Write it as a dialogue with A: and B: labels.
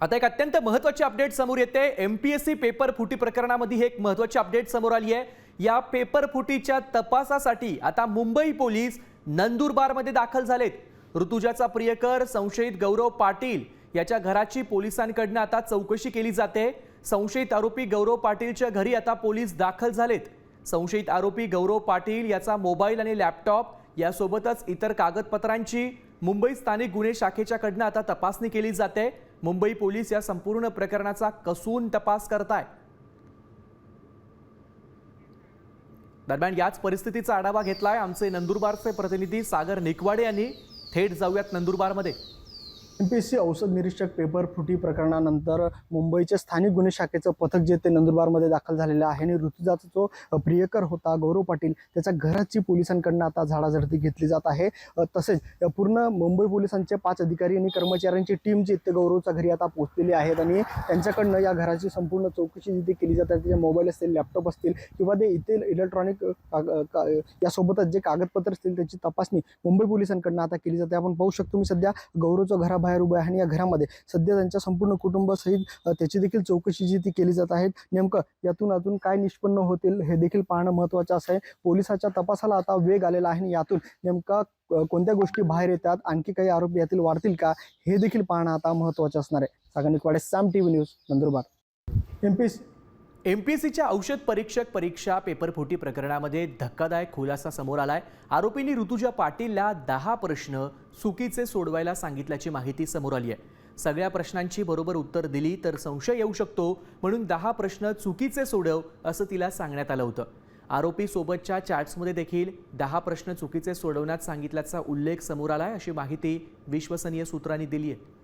A: आता एक अत्यंत महत्त्वाची अपडेट समोर येते। एमपीएससी पेपर फुटी प्रकरणामध्ये एक महत्त्वाची अपडेट समोर आली आहे। या पेपर फुटीच्या तपासासाठी आता मुंबई पोलीस नंदुरबारमध्ये दाखल झालेत। ऋतुजाचा प्रियकर संशयित गौरव पाटील याच्या घराची पोलिसांकडून आता चौकशी केली जाते। संशयित आरोपी गौरव पाटीलच्या घरी आता पोलीस दाखल झालेत। संशयित आरोपी गौरव पाटील याचा मोबाईल आणि लॅपटॉप यासोबतच इतर कागदपत्रांची मुंबई स्थानिक गुन्हे शाखेच्याकडून आता तपासणी केली जाते। मुंबई पोलीस या संपूर्ण प्रकरणाचा कसून तपास करतायत। दरम्यान याच परिस्थितीचा आढावा घेतलाय आमचे नंदुरबारचे प्रतिनिधी सागर निकवाडे यांनी। थेट जाऊयात नंदुरबारमध्ये।
B: एमपीएससी औषध निरीक्षक पेपर फुटी प्रकरणानंतर मुंबईचे स्थानिक गुन्हे शाखेचं पथक जे ते नंदुरबारमध्ये दाखल झालेलं आहे आणि ऋतुजाचा जो प्रियकर होता गौरव पाटील त्याच्या घराची पोलिसांकडून आता झाडाझडती घेतली जात आहे। तसेच पूर्ण मुंबई पोलिसांचे 5 अधिकारी आणि कर्मचाऱ्यांची टीम जी ते गौरवच्या घरी आता पोहोचलेली आहेत आणि त्यांच्याकडनं या घराची संपूर्ण चौकशी जिथे केली जाते, त्याचे मोबाईल असतील, लॅपटॉप असतील किंवा ते इथे इलेक्ट्रॉनिक यासोबतच जे कागदपत्र असतील त्याची तपासणी मुंबई पोलिसांकडून आता केली जाते। आपण पाहू शकतो मी सध्या गौरवच्या घराबाहेर उभे आहे आणि या घरामध्ये सध्या त्यांच्या संपूर्ण कुटुंबासहित त्याची देखील चौकशी जी ती केली जात आहे। नेमकं यातून काय निष्पन्न होतील हे देखील पाहणं महत्त्वाचं आहे। पोलिसांच्या तपासाला आता वेग आलेला आहे आणि यातून नेमका कोणत्या गोष्टी बाहेर येतात, आणखी काही आरोपी यातील वाढतील का हे देखील पाहणं आता महत्त्वाचं असणार आहे। सागर निकवाडे, साम टीव्ही न्यूज, नंदुरबार।
A: एमपीएससीच्या औषध परीक्षक परीक्षा पेपर फुटी प्रकरणामध्ये धक्कादायक खुलासा समोर आलाय। आरोपींनी ऋतुजा पाटीलला 10 प्रश्न चुकीचे सोडवायला सांगितल्याची माहिती समोर आली आहे। सगळ्या प्रश्नांची बरोबर उत्तर दिली तर संशय येऊ शकतो, म्हणून 10 प्रश्न चुकीचे सोडव असं तिला सांगण्यात आलं होतं। आरोपी सोबतच्या चॅट्समध्ये देखील 10 प्रश्न चुकीचे सोडवण्यात सांगितल्याचा उल्लेख समोर आलाय, अशी माहिती विश्वसनीय सूत्रांनी दिली आहे।